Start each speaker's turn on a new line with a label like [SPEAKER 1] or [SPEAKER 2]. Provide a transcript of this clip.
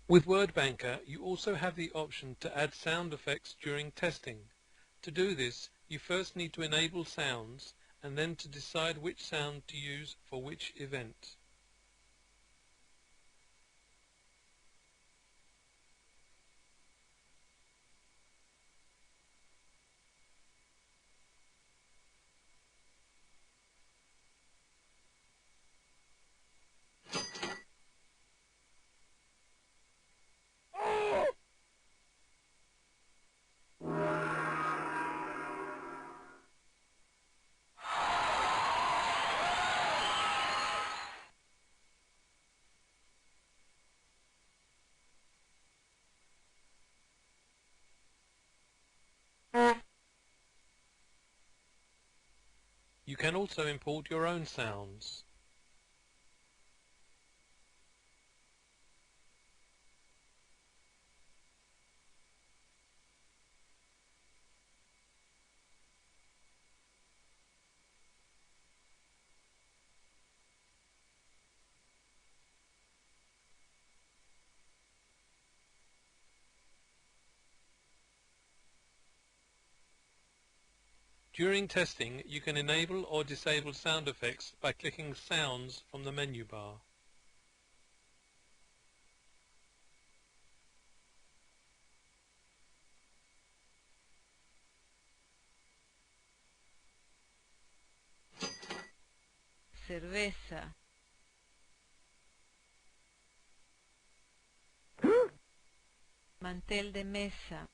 [SPEAKER 1] With WordBanker, you also have the option to add sound effects during testing. To do this, you first need to enable sounds and then to decide which sound to use for which event. You can also import your own sounds. During testing, you can enable or disable sound effects by clicking Sounds from the menu bar.
[SPEAKER 2] cerveza, mantel de mesa,